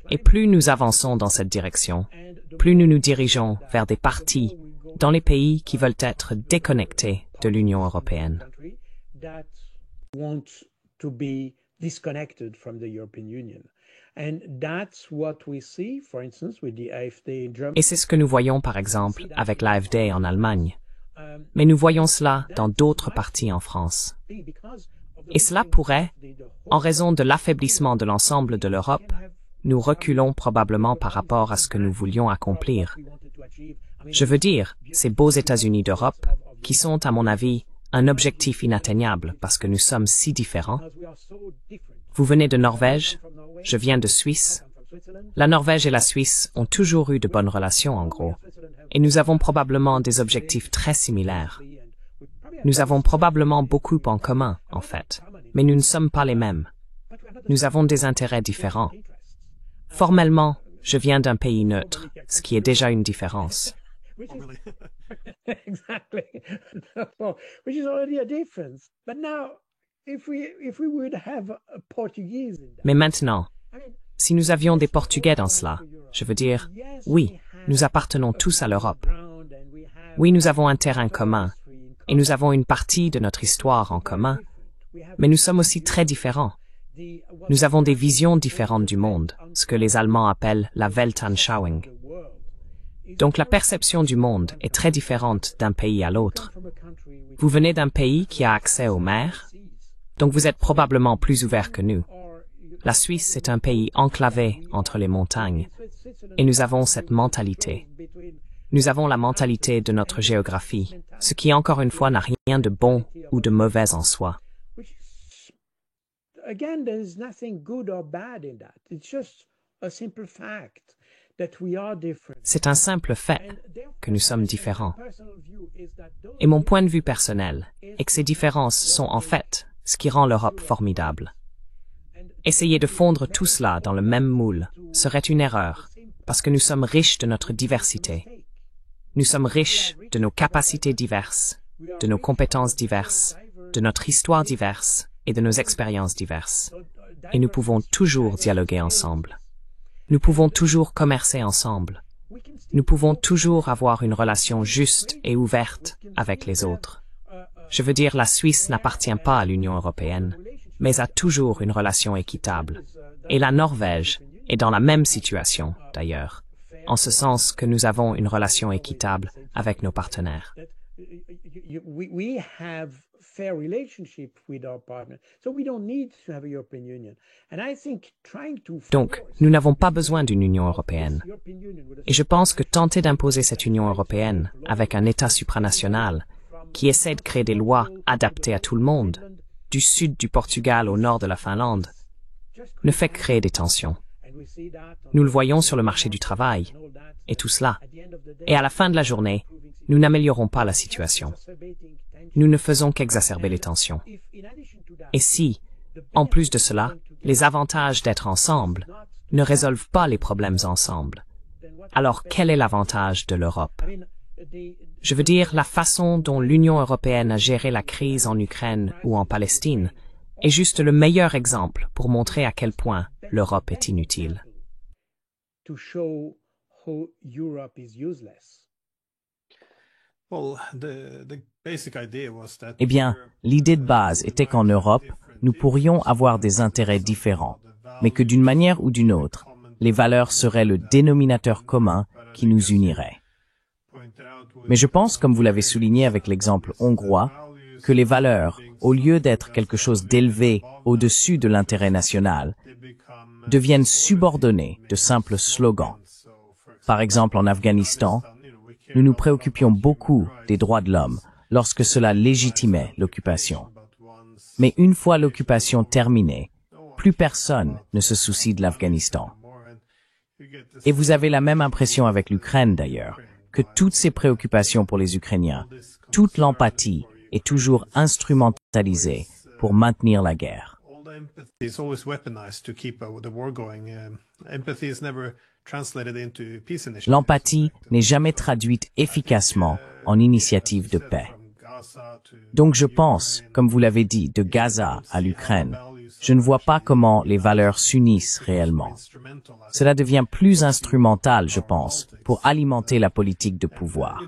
Et plus nous avançons dans cette direction, plus nous nous dirigeons vers des partis dans les pays qui veulent être déconnectés de l'Union européenne. Et c'est ce que nous voyons par exemple avec l'AfD en Allemagne. Mais nous voyons cela dans d'autres partis en France. Et cela pourrait, en raison de l'affaiblissement de l'ensemble de l'Europe, nous reculons probablement par rapport à ce que nous voulions accomplir. Je veux dire, ces beaux États-Unis d'Europe, qui sont, à mon avis, un objectif inatteignable parce que nous sommes si différents. Vous venez de Norvège, je viens de Suisse. La Norvège et la Suisse ont toujours eu de bonnes relations, en gros. Et nous avons probablement des objectifs très similaires. Nous avons probablement beaucoup en commun, en fait, mais nous ne sommes pas les mêmes. Nous avons des intérêts différents. Formellement, je viens d'un pays neutre, ce qui est déjà une différence. Exactly. Which is already a difference. But now, Mais maintenant, si nous avions des Portugais dans cela, je veux dire, oui, nous appartenons tous à l'Europe. Oui, nous avons un terrain commun, et nous avons une partie de notre histoire en commun, mais nous sommes aussi très différents. Nous avons des visions différentes du monde, ce que les Allemands appellent la Weltanschauung. Donc la perception du monde est très différente d'un pays à l'autre. Vous venez d'un pays qui a accès aux mers, donc vous êtes probablement plus ouvert que nous. La Suisse est un pays enclavé entre les montagnes, et nous avons cette mentalité. Nous avons la mentalité de notre géographie, ce qui encore une fois n'a rien de bon ou de mauvais en soi. C'est un simple fait que nous sommes différents. Et mon point de vue personnel est que ces différences sont en fait ce qui rend l'Europe formidable. Essayer de fondre tout cela dans le même moule serait une erreur, parce que nous sommes riches de notre diversité. Nous sommes riches de nos capacités diverses, de nos compétences diverses, de notre histoire diverse et de nos expériences diverses. Et nous pouvons toujours dialoguer ensemble. Nous pouvons toujours commercer ensemble. Nous pouvons toujours avoir une relation juste et ouverte avec les autres. Je veux dire, la Suisse n'appartient pas à l'Union européenne, mais a toujours une relation équitable. Et la Norvège est dans la même situation, d'ailleurs, en ce sens que nous avons une relation équitable avec nos partenaires. Donc, nous n'avons pas besoin d'une Union européenne. Et je pense que tenter d'imposer cette Union européenne avec un État supranational qui essaie de créer des lois adaptées à tout le monde, du sud du Portugal au nord de la Finlande, ne fait que créer des tensions. Nous le voyons sur le marché du travail, et tout cela. Et à la fin de la journée, nous n'améliorons pas la situation. Nous ne faisons qu'exacerber les tensions. Et si, en plus de cela, les avantages d'être ensemble ne résolvent pas les problèmes ensemble, alors quel est l'avantage de l'Europe? Je veux dire, la façon dont l'Union européenne a géré la crise en Ukraine ou en Palestine est juste le meilleur exemple pour montrer à quel point l'Europe est inutile. Eh bien, l'idée de base était qu'en Europe, nous pourrions avoir des intérêts différents, mais que d'une manière ou d'une autre, les valeurs seraient le dénominateur commun qui nous unirait. Mais je pense, comme vous l'avez souligné avec l'exemple hongrois, que les valeurs, au lieu d'être quelque chose d'élevé au-dessus de l'intérêt national, deviennent subordonnées de simples slogans. Par exemple, en Afghanistan, nous nous préoccupions beaucoup des droits de l'homme lorsque cela légitimait l'occupation. Mais une fois l'occupation terminée, plus personne ne se soucie de l'Afghanistan. Et vous avez la même impression avec l'Ukraine d'ailleurs, que toutes ces préoccupations pour les Ukrainiens, toute l'empathie est toujours instrumentalisée pour maintenir la guerre. L'empathie n'est jamais traduite efficacement en initiative de paix. Donc je pense, comme vous l'avez dit, de Gaza à l'Ukraine, je ne vois pas comment les valeurs s'unissent réellement. Cela devient plus instrumental, je pense, pour alimenter la politique de pouvoir.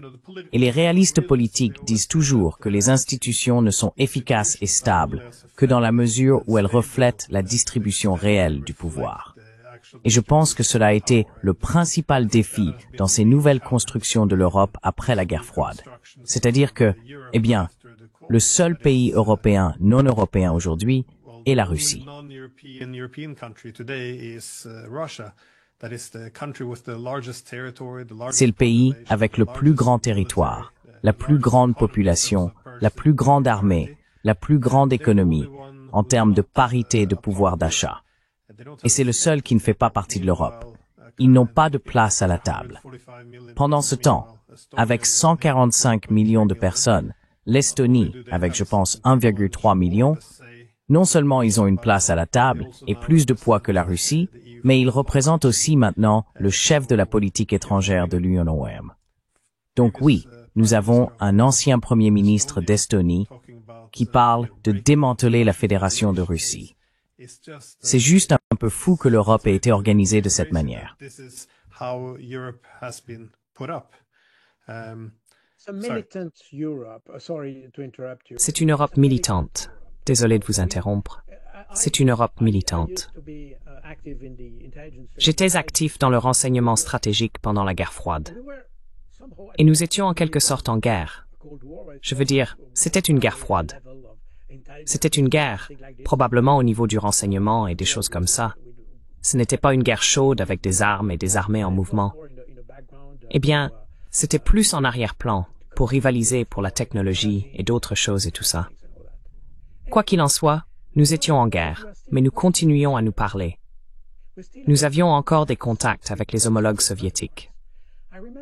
Et les réalistes politiques disent toujours que les institutions ne sont efficaces et stables que dans la mesure où elles reflètent la distribution réelle du pouvoir. Et je pense que cela a été le principal défi dans ces nouvelles constructions de l'Europe après la guerre froide. C'est-à-dire que, eh bien, le seul pays européen non européen aujourd'hui est la Russie. C'est le pays avec le plus grand territoire, la plus grande population, la plus grande armée, la plus grande économie, en termes de parité de pouvoir d'achat. Et c'est le seul qui ne fait pas partie de l'Europe. Ils n'ont pas de place à la table. Pendant ce temps, avec 145 millions de personnes, l'Estonie, avec je pense 1,3 million, non seulement ils ont une place à la table et plus de poids que la Russie, mais ils représentent aussi maintenant le chef de la politique étrangère de l'Union européenne. Donc oui, nous avons un ancien Premier ministre d'Estonie qui parle de démanteler la Fédération de Russie. C'est juste un peu fou que l'Europe ait été organisée de cette manière. C'est une Europe militante. Désolé de vous interrompre. C'est une Europe militante. J'étais actif dans le renseignement stratégique pendant la guerre froide. Et nous étions en quelque sorte en guerre. Je veux dire, c'était une guerre froide. C'était une guerre, probablement au niveau du renseignement et des choses comme ça. Ce n'était pas une guerre chaude avec des armes et des armées en mouvement. Eh bien, c'était plus en arrière-plan, pour rivaliser pour la technologie et d'autres choses et tout ça. Quoi qu'il en soit, nous étions en guerre, mais nous continuions à nous parler. Nous avions encore des contacts avec les homologues soviétiques.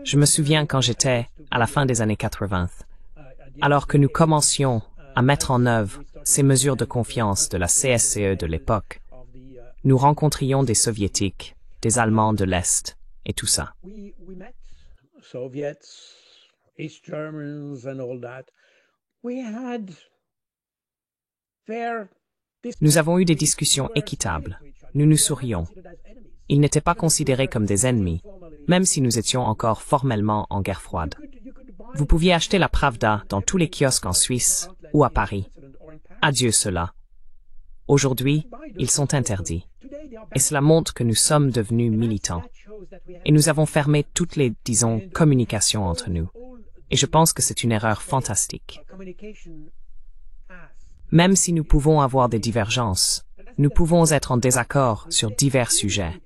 Je me souviens quand j'étais, à la fin des années 80, alors que nous commencions à mettre en œuvre ces mesures de confiance de la CSCE de l'époque, nous rencontrions des Soviétiques, des Allemands de l'Est, et tout ça. Nous avons eu des discussions équitables. Nous nous sourions. Ils n'étaient pas considérés comme des ennemis, même si nous étions encore formellement en guerre froide. Vous pouviez acheter la Pravda dans tous les kiosques en Suisse ou à Paris. Adieu cela. Aujourd'hui, ils sont interdits. Et cela montre que nous sommes devenus militants. Et nous avons fermé toutes les, disons, communications entre nous. Et je pense que c'est une erreur fantastique. Même si nous pouvons avoir des divergences, nous pouvons être en désaccord sur divers sujets.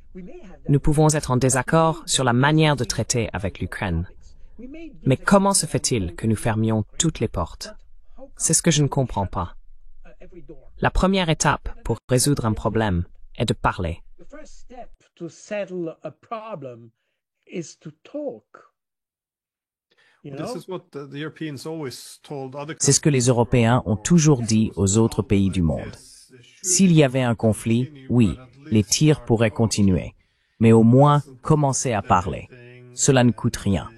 Nous pouvons être en désaccord sur la manière de traiter avec l'Ukraine. Mais comment se fait-il que nous fermions toutes les portes? C'est ce que je ne comprends pas. La première étape pour résoudre un problème est de parler. C'est ce que les Européens ont toujours dit aux autres pays du monde. S'il y avait un conflit, oui, les tirs pourraient continuer. Mais au moins, commencez à parler. Cela ne coûte rien.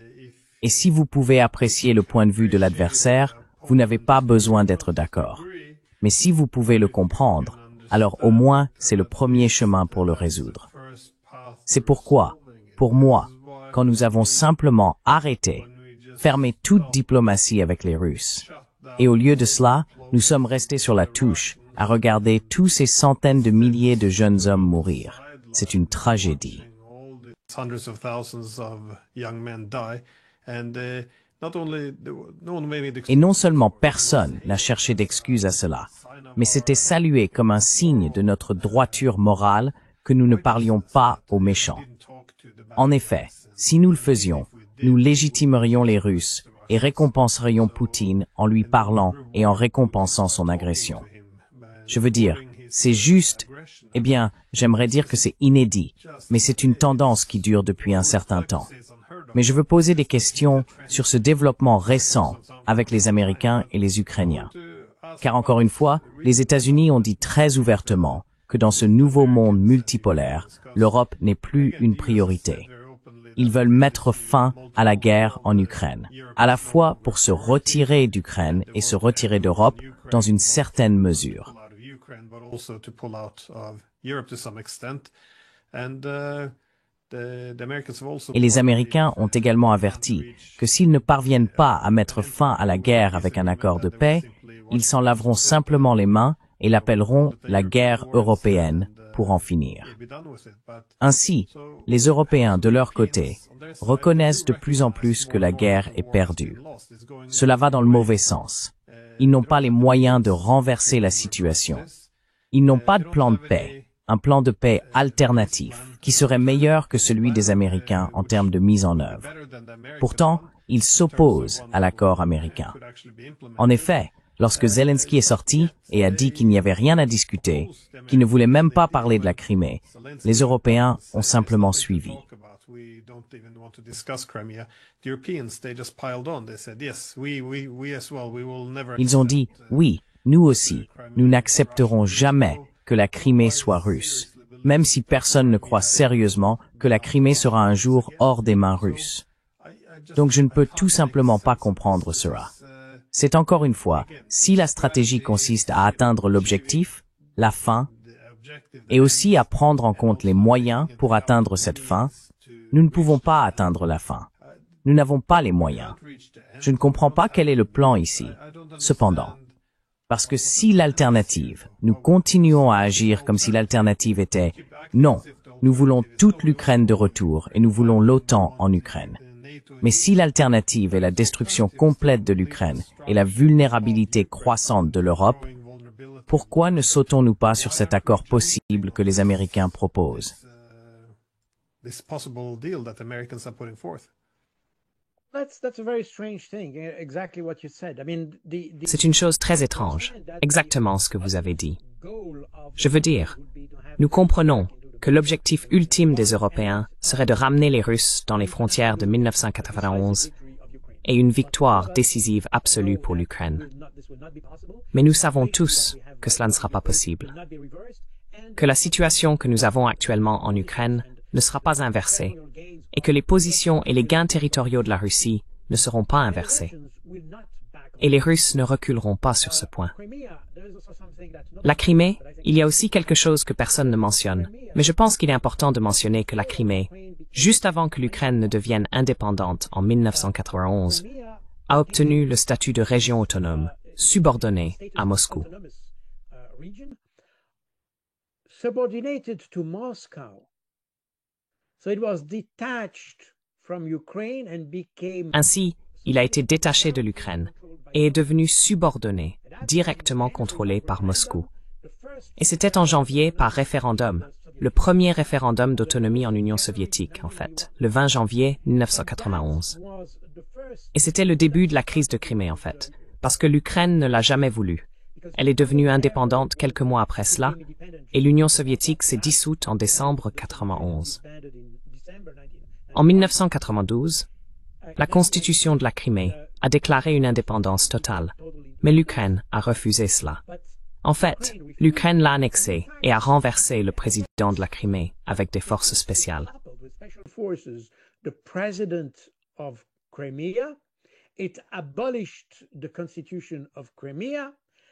Et si vous pouvez apprécier le point de vue de l'adversaire, vous n'avez pas besoin d'être d'accord. Mais si vous pouvez le comprendre, alors au moins, c'est le premier chemin pour le résoudre. C'est pourquoi, pour moi, quand nous avons simplement arrêté, fermé toute diplomatie avec les Russes, et au lieu de cela, nous sommes restés sur la touche, à regarder tous ces centaines de milliers de jeunes hommes mourir. C'est une tragédie. Et non seulement personne n'a cherché d'excuses à cela, mais c'était salué comme un signe de notre droiture morale que nous ne parlions pas aux méchants. En effet, si nous le faisions, nous légitimerions les Russes et récompenserions Poutine en lui parlant et en récompensant son agression. Je veux dire, c'est juste, eh bien, j'aimerais dire que c'est inédit, mais c'est une tendance qui dure depuis un certain temps. Mais je veux poser des questions sur ce développement récent avec les Américains et les Ukrainiens. Car encore une fois, les États-Unis ont dit très ouvertement que dans ce nouveau monde multipolaire, l'Europe n'est plus une priorité. Ils veulent mettre fin à la guerre en Ukraine, à la fois pour se retirer d'Ukraine et se retirer d'Europe dans une certaine mesure. Et les Américains ont également averti que s'ils ne parviennent pas à mettre fin à la guerre avec un accord de paix, ils s'en laveront simplement les mains et l'appelleront la guerre européenne pour en finir. Ainsi, les Européens, de leur côté, reconnaissent de plus en plus que la guerre est perdue. Cela va dans le mauvais sens. Ils n'ont pas les moyens de renverser la situation. Ils n'ont pas de plan de paix, un plan de paix alternatif qui serait meilleur que celui des Américains en termes de mise en œuvre. Pourtant, ils s'opposent à l'accord américain. En effet, lorsque Zelensky est sorti et a dit qu'il n'y avait rien à discuter, qu'il ne voulait même pas parler de la Crimée, les Européens ont simplement suivi. Ils ont dit, oui, nous aussi, nous n'accepterons jamais que la Crimée soit russe, même si personne ne croit sérieusement que la Crimée sera un jour hors des mains russes. Donc je ne peux tout simplement pas comprendre cela. C'est encore une fois, si la stratégie consiste à atteindre l'objectif, la fin, et aussi à prendre en compte les moyens pour atteindre cette fin, nous ne pouvons pas atteindre la fin. Nous n'avons pas les moyens. Je ne comprends pas quel est le plan ici. Cependant, parce que si l'alternative, nous continuons à agir comme si l'alternative était « non, nous voulons toute l'Ukraine de retour et nous voulons l'OTAN en Ukraine ». Mais si l'alternative est la destruction complète de l'Ukraine et la vulnérabilité croissante de l'Europe, pourquoi ne sautons-nous pas sur cet accord possible que les Américains proposent? C'est une chose très étrange, exactement ce que vous avez dit. Je veux dire, nous comprenons que l'objectif ultime des Européens serait de ramener les Russes dans les frontières de 1991 et une victoire décisive absolue pour l'Ukraine. Mais nous savons tous que cela ne sera pas possible, que la situation que nous avons actuellement en Ukraine ne sera pas inversée et que les positions et les gains territoriaux de la Russie ne seront pas inversés. Et les Russes ne reculeront pas sur ce point. La Crimée, il y a aussi quelque chose que personne ne mentionne, mais je pense qu'il est important de mentionner que la Crimée, juste avant que l'Ukraine ne devienne indépendante en 1991, a obtenu le statut de région autonome, subordonnée à Moscou. Ainsi, il a été détaché de l'Ukraine et est devenu subordonné, directement contrôlé par Moscou. Et c'était en janvier par référendum, le premier référendum d'autonomie en Union soviétique, en fait, le 20 janvier 1991. Et c'était le début de la crise de Crimée, en fait, parce que l'Ukraine ne l'a jamais voulu. Elle est devenue indépendante quelques mois après cela, et l'Union soviétique s'est dissoute en décembre 1991. En 1992, la constitution de la Crimée a déclaré une indépendance totale, mais l'Ukraine a refusé cela. En fait, l'Ukraine l'a annexé et a renversé le président de la Crimée avec des forces spéciales.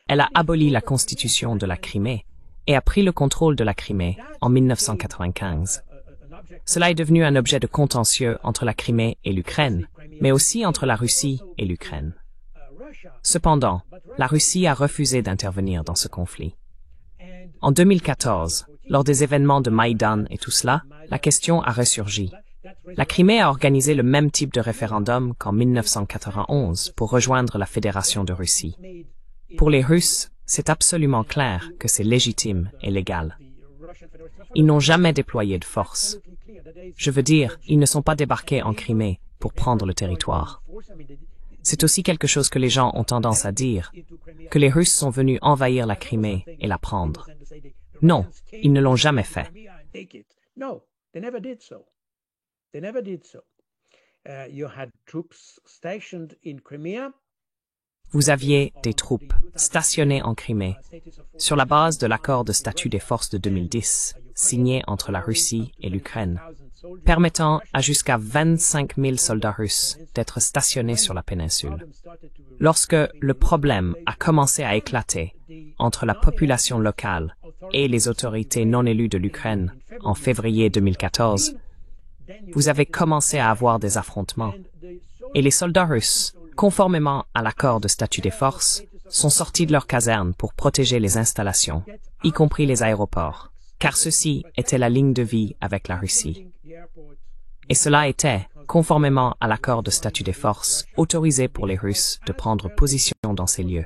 Elle a aboli la constitution de la Crimée et a pris le contrôle de la Crimée en 1995. Cela est devenu un objet de contentieux entre la Crimée et l'Ukraine, mais aussi entre la Russie et l'Ukraine. Cependant, la Russie a refusé d'intervenir dans ce conflit. En 2014, lors des événements de Maïdan et tout cela, la question a ressurgi. La Crimée a organisé le même type de référendum qu'en 1991 pour rejoindre la Fédération de Russie. Pour les Russes, c'est absolument clair que c'est légitime et légal. Ils n'ont jamais déployé de force. Je veux dire, ils ne sont pas débarqués en Crimée pour prendre le territoire. C'est aussi quelque chose que les gens ont tendance à dire, que les Russes sont venus envahir la Crimée et la prendre. Non, ils ne l'ont jamais fait. Vous aviez des troupes stationnées en Crimée sur la base de l'accord de statut des forces de 2010, signé entre la Russie et l'Ukraine, permettant à jusqu'à 25 000 soldats russes d'être stationnés sur la péninsule. Lorsque le problème a commencé à éclater entre la population locale et les autorités non élues de l'Ukraine en février 2014, vous avez commencé à avoir des affrontements. Et les soldats russes, conformément à l'accord de statut des forces, sont sortis de leurs casernes pour protéger les installations, y compris les aéroports, car ceci était la ligne de vie avec la Russie. Et cela était, conformément à l'accord de statut des forces, autorisé pour les Russes de prendre position dans ces lieux.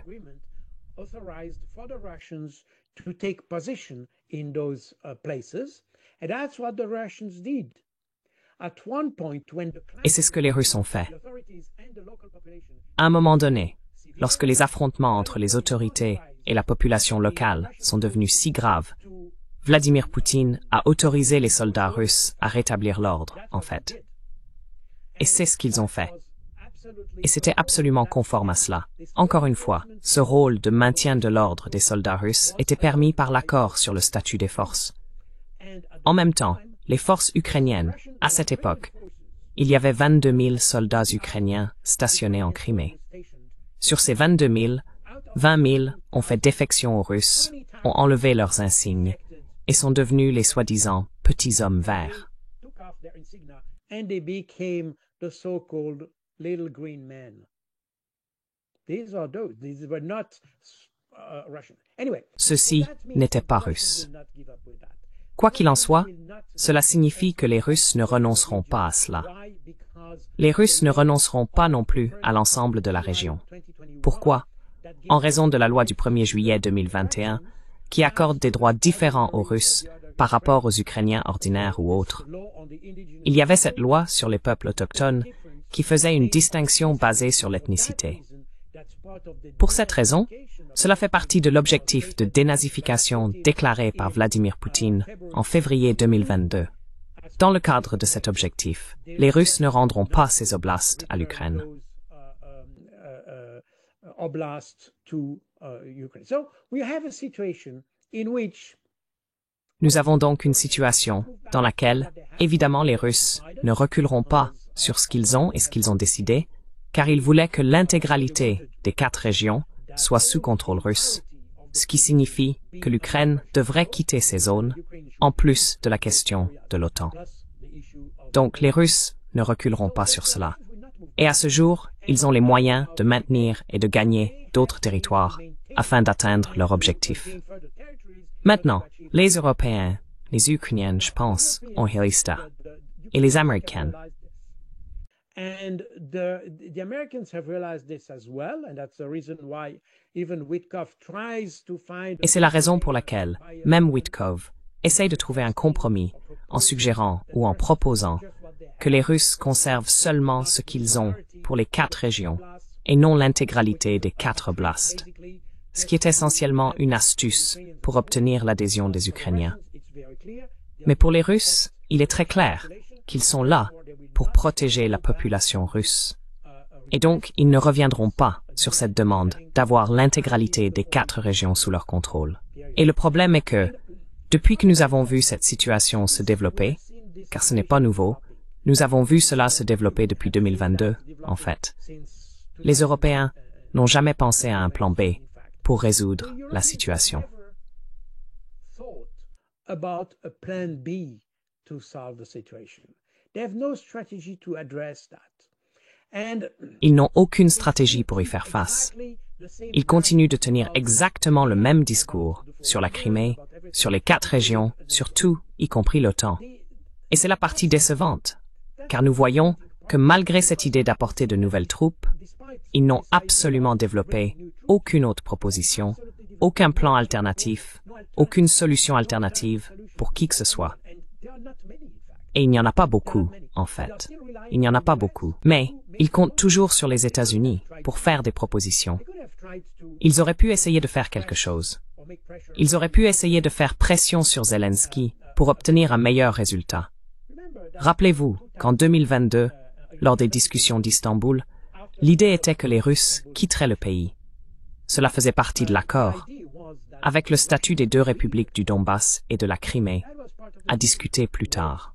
Et c'est ce que les Russes ont fait. À un moment donné, lorsque les affrontements entre les autorités et la population locale sont devenus si graves, Vladimir Poutine a autorisé les soldats russes à rétablir l'ordre, en fait. Et c'est ce qu'ils ont fait. Et c'était absolument conforme à cela. Encore une fois, ce rôle de maintien de l'ordre des soldats russes était permis par l'accord sur le statut des forces. En même temps, les forces ukrainiennes, à cette époque, il y avait 22 000 soldats ukrainiens stationnés en Crimée. Sur ces 22 000, 20 000 ont fait défection aux Russes, ont enlevé leurs insignes et sont devenus les soi-disant petits hommes verts. And they became the so-called little green men. These were not Russian. Anyway, Ceux-ci n'étaient pas russes. Quoi qu'il en soit, cela signifie que les Russes ne renonceront pas à cela. Les Russes ne renonceront pas non plus à l'ensemble de la région. Pourquoi? En raison de la loi du 1er juillet 2021, qui accorde des droits différents aux Russes par rapport aux Ukrainiens ordinaires ou autres. Il y avait cette loi sur les peuples autochtones qui faisait une distinction basée sur l'ethnicité. Pour cette raison, cela fait partie de l'objectif de dénazification déclaré par Vladimir Poutine en février 2022. Dans le cadre de cet objectif, les Russes ne rendront pas ces oblasts à l'Ukraine. Nous avons donc une situation dans laquelle, évidemment, les Russes ne reculeront pas sur ce qu'ils ont et ce qu'ils ont décidé, car ils voulaient que l'intégralité des 4 régions soit sous contrôle russe, ce qui signifie que l'Ukraine devrait quitter ces zones, en plus de la question de l'OTAN. Donc les Russes ne reculeront pas sur cela. Et à ce jour, ils ont les moyens de maintenir et de gagner d'autres territoires afin d'atteindre leur objectif. Maintenant, les Européens, les Ukrainiens, je pense, ont réalisé ça. Et les Américains. And the Americans have realized this as well, and that's the reason why even Witkoff tries to find... Et c'est la raison pour laquelle même Witkoff essaye de trouver un compromis en suggérant ou en proposant que les Russes conservent seulement ce qu'ils ont pour les 4 régions et non l'intégralité des 4 oblasts, ce qui est essentiellement une astuce pour obtenir l'adhésion des Ukrainiens. Mais pour les Russes, il est très clair qu'ils sont là pour protéger la population russe. Et donc, ils ne reviendront pas sur cette demande d'avoir l'intégralité des 4 régions sous leur contrôle. Et le problème est que, depuis que nous avons vu cette situation se développer, car ce n'est pas nouveau, nous avons vu cela se développer depuis 2022, en fait. Les Européens n'ont jamais pensé à un plan B pour résoudre la situation. Ils n'ont aucune stratégie pour y faire face. Ils continuent de tenir exactement le même discours sur la Crimée, sur les 4 régions, sur tout, y compris l'OTAN. Et c'est la partie décevante, car nous voyons que malgré cette idée d'apporter de nouvelles troupes, ils n'ont absolument développé aucune autre proposition, aucun plan alternatif, aucune solution alternative pour qui que ce soit. Et il n'y en a pas beaucoup, en fait. Il n'y en a pas beaucoup. Mais ils comptent toujours sur les États-Unis pour faire des propositions. Ils auraient pu essayer de faire quelque chose. Ils auraient pu essayer de faire pression sur Zelensky pour obtenir un meilleur résultat. Rappelez-vous qu'en 2022, lors des discussions d'Istanbul, l'idée était que les Russes quitteraient le pays. Cela faisait partie de l'accord, avec le statut des 2 républiques du Donbass et de la Crimée, à discuter plus tard.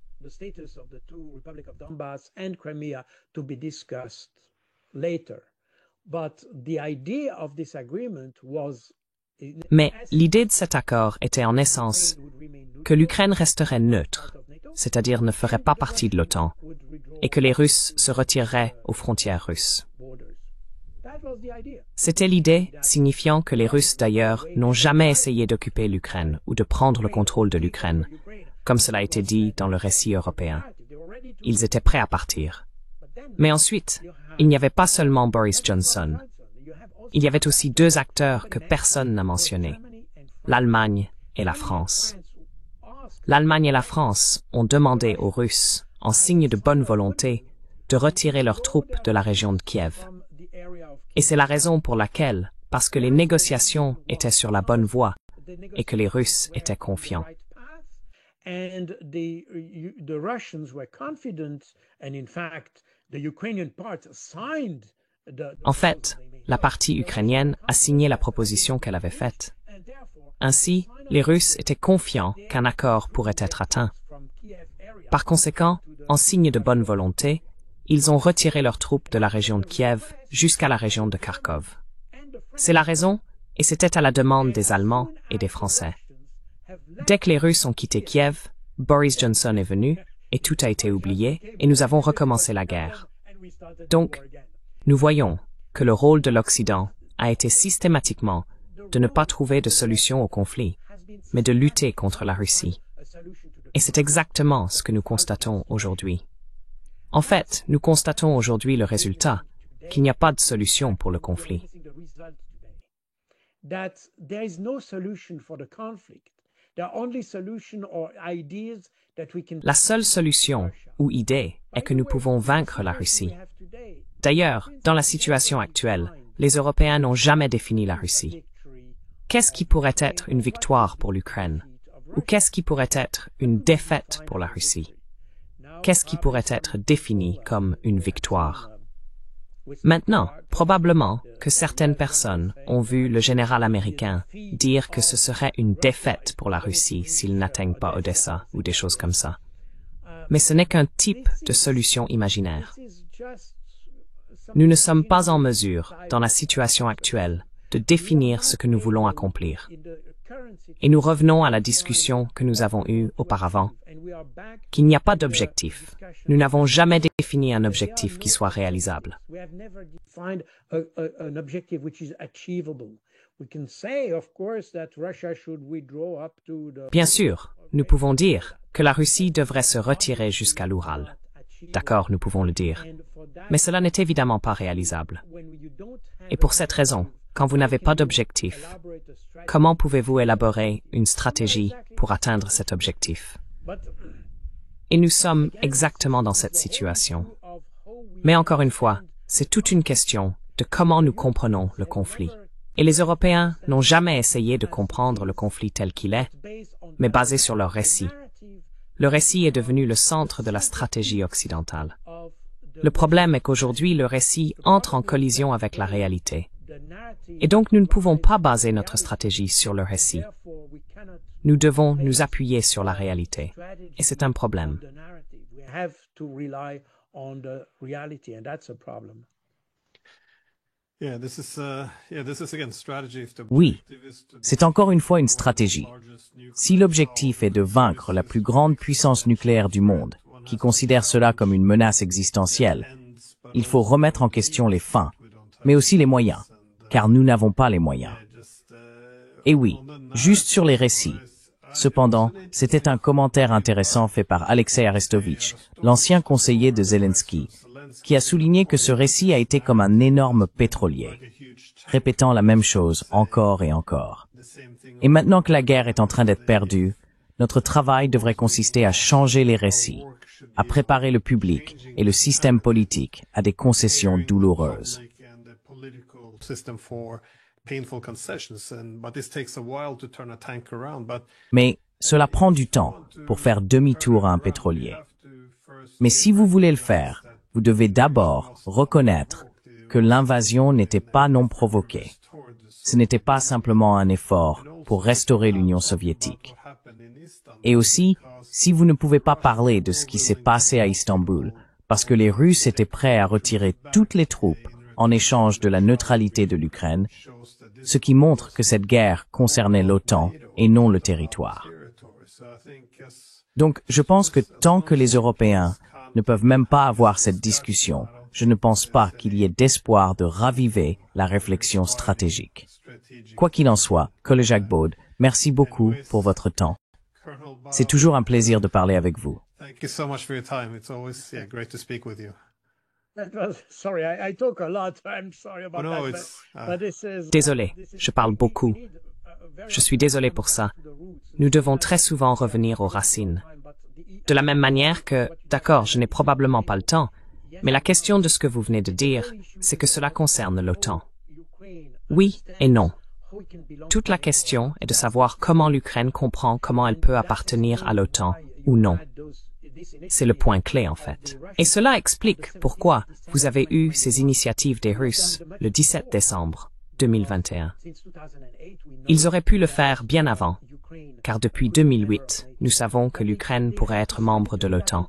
Mais l'idée de cet accord était en essence que l'Ukraine resterait neutre, c'est-à-dire ne ferait pas partie de l'OTAN, et que les Russes se retireraient aux frontières russes. C'était l'idée, signifiant que les Russes d'ailleurs n'ont jamais essayé d'occuper l'Ukraine ou de prendre le contrôle de l'Ukraine, comme cela a été dit dans le récit européen. Ils étaient prêts à partir. Mais ensuite, il n'y avait pas seulement Boris Johnson. Il y avait aussi 2 acteurs que personne n'a mentionnés, l'Allemagne et la France. L'Allemagne et la France ont demandé aux Russes, en signe de bonne volonté, de retirer leurs troupes de la région de Kiev. Et c'est la raison pour laquelle, parce que les négociations étaient sur la bonne voie et que les Russes étaient confiants. En fait, la partie ukrainienne a signé la proposition qu'elle avait faite. Ainsi, les Russes étaient confiants qu'un accord pourrait être atteint. Par conséquent, en signe de bonne volonté, ils ont retiré leurs troupes de la région de Kiev jusqu'à la région de Kharkov. C'est la raison, et c'était à la demande des Allemands et des Français. Dès que les Russes ont quitté Kiev, Boris Johnson est venu, et tout a été oublié, et nous avons recommencé la guerre. Donc, nous voyons que le rôle de l'Occident a été systématiquement de ne pas trouver de solution au conflit, mais de lutter contre la Russie. Et c'est exactement ce que nous constatons aujourd'hui. En fait, nous constatons aujourd'hui le résultat, qu'il n'y a pas de solution pour le conflit. La seule solution ou idée est que nous pouvons vaincre la Russie. D'ailleurs, dans la situation actuelle, les Européens n'ont jamais défini la Russie. Qu'est-ce qui pourrait être une victoire pour l'Ukraine? Ou qu'est-ce qui pourrait être une défaite pour la Russie? Qu'est-ce qui pourrait être défini comme une victoire? Maintenant, probablement que certaines personnes ont vu le général américain dire que ce serait une défaite pour la Russie s'ils n'atteignent pas Odessa ou des choses comme ça. Mais ce n'est qu'un type de solution imaginaire. Nous ne sommes pas en mesure, dans la situation actuelle, de définir ce que nous voulons accomplir. Et nous revenons à la discussion que nous avons eue auparavant, qu'il n'y a pas d'objectif. Nous n'avons jamais défini un objectif qui soit réalisable. Bien sûr, nous pouvons dire que la Russie devrait se retirer jusqu'à l'Oural. D'accord, nous pouvons le dire. Mais cela n'est évidemment pas réalisable. Et pour cette raison, quand vous n'avez pas d'objectif, comment pouvez-vous élaborer une stratégie pour atteindre cet objectif? Et nous sommes exactement dans cette situation. Mais encore une fois, c'est toute une question de comment nous comprenons le conflit. Et les Européens n'ont jamais essayé de comprendre le conflit tel qu'il est, mais basé sur leur récit. Le récit est devenu le centre de la stratégie occidentale. Le problème est qu'aujourd'hui, le récit entre en collision avec la réalité. Et donc, nous ne pouvons pas baser notre stratégie sur le récit. Nous devons nous appuyer sur la réalité. Et c'est un problème. Oui, c'est encore une fois une stratégie. Si l'objectif est de vaincre la plus grande puissance nucléaire du monde, qui considère cela comme une menace existentielle, il faut remettre en question les fins, mais aussi les moyens, car nous n'avons pas les moyens. Et oui, juste sur les récits. Cependant, c'était un commentaire intéressant fait par Alexei Arestovitch, l'ancien conseiller de Zelensky, qui a souligné que ce récit a été comme un énorme pétrolier, répétant la même chose encore et encore. Et maintenant que la guerre est en train d'être perdue, notre travail devrait consister à changer les récits, à préparer le public et le système politique à des concessions douloureuses. Mais cela prend du temps pour faire demi-tour à un pétrolier. Mais si vous voulez le faire, vous devez d'abord reconnaître que l'invasion n'était pas non provoquée. Ce n'était pas simplement un effort pour restaurer l'Union soviétique. Et aussi, si vous ne pouvez pas parler de ce qui s'est passé à Istanbul, parce que les Russes étaient prêts à retirer toutes les troupes en échange de la neutralité de l'Ukraine, ce qui montre que cette guerre concernait l'OTAN et non le territoire. Donc, je pense que tant que les Européens ne peuvent même pas avoir cette discussion, je ne pense pas qu'il y ait d'espoir de raviver la réflexion stratégique. Quoi qu'il en soit, Colonel Jacques Baud, merci beaucoup pour votre temps. C'est toujours un plaisir de parler avec vous. Désolé, je parle beaucoup. Je suis désolé pour ça. Nous devons très souvent revenir aux racines. De la même manière que, d'accord, je n'ai probablement pas le temps, mais la question de ce que vous venez de dire, c'est que cela concerne l'OTAN. Oui et non. Toute la question est de savoir comment l'Ukraine comprend comment elle peut appartenir à l'OTAN ou non. C'est le point clé en fait. Et cela explique pourquoi vous avez eu ces initiatives des Russes le 17 décembre 2021. Ils auraient pu le faire bien avant, car depuis 2008, nous savons que l'Ukraine pourrait être membre de l'OTAN.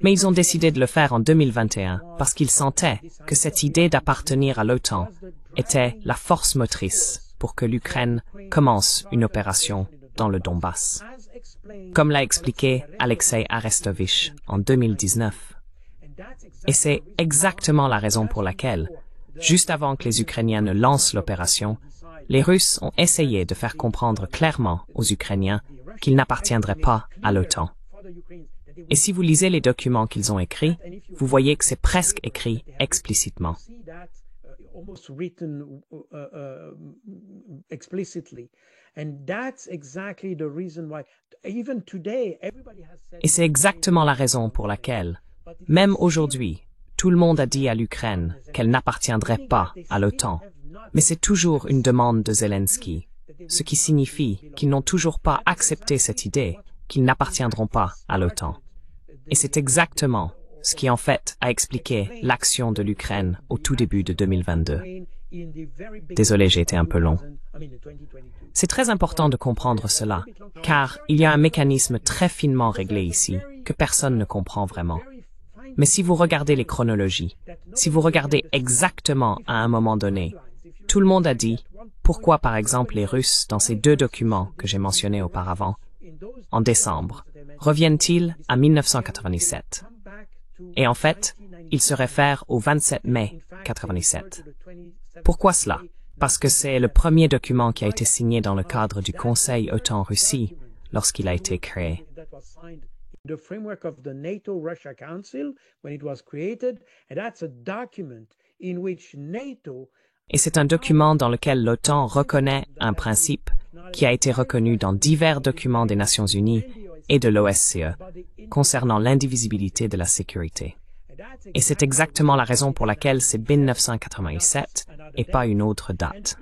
Mais ils ont décidé de le faire en 2021 parce qu'ils sentaient que cette idée d'appartenir à l'OTAN était la force motrice pour que l'Ukraine commence une opération dans le Donbass. Comme l'a expliqué Alexei Arestovich en 2019. Et c'est exactement la raison pour laquelle, juste avant que les Ukrainiens ne lancent l'opération, les Russes ont essayé de faire comprendre clairement aux Ukrainiens qu'ils n'appartiendraient pas à l'OTAN. Et si vous lisez les documents qu'ils ont écrits, vous voyez que c'est presque écrit explicitement. Et c'est exactement la raison pour laquelle, même aujourd'hui, tout le monde a dit à l'Ukraine qu'elle n'appartiendrait pas à l'OTAN. Mais c'est toujours une demande de Zelensky, ce qui signifie qu'ils n'ont toujours pas accepté cette idée qu'ils n'appartiendront pas à l'OTAN. Et c'est exactement ce qui en fait a expliqué l'action de l'Ukraine au tout début de 2022. Désolé, j'ai été un peu long. C'est très important de comprendre cela, car il y a un mécanisme très finement réglé ici, que personne ne comprend vraiment. Mais si vous regardez les chronologies, si vous regardez exactement à un moment donné, tout le monde a dit pourquoi par exemple les Russes, dans ces deux documents que j'ai mentionnés auparavant, en décembre, reviennent-ils à 1997? Et en fait, ils se réfèrent au 27 mai 1997. Pourquoi cela? Parce que c'est le premier document qui a été signé dans le cadre du Conseil OTAN-Russie lorsqu'il a été créé. The framework of the NATO-Russia Council when it was created, and that's a document in which NATO. Et c'est un document dans lequel l'OTAN reconnaît un principe qui a été reconnu dans divers documents des Nations Unies et de l'OSCE concernant l'indivisibilité de la sécurité. Et c'est exactement la raison pour laquelle c'est 1997 et pas une autre date.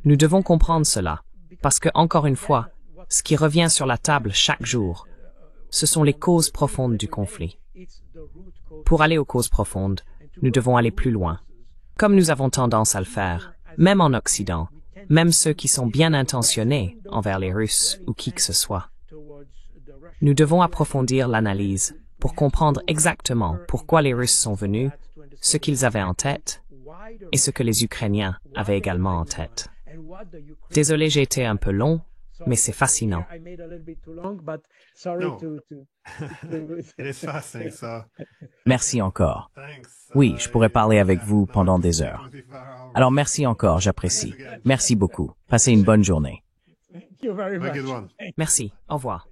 Nous devons comprendre cela, parce que, encore une fois, ce qui revient sur la table chaque jour, ce sont les causes profondes du conflit. Pour aller aux causes profondes, nous devons aller plus loin. Comme nous avons tendance à le faire, même en Occident, même ceux qui sont bien intentionnés envers les Russes ou qui que ce soit. Nous devons approfondir l'analyse pour comprendre exactement pourquoi les Russes sont venus, ce qu'ils avaient en tête et ce que les Ukrainiens avaient également en tête. Désolé, j'ai été un peu long, mais c'est fascinant. Merci encore. Oui, je pourrais parler avec vous pendant des heures. Alors merci encore, j'apprécie. Merci beaucoup. Passez une bonne journée. Merci. Au revoir.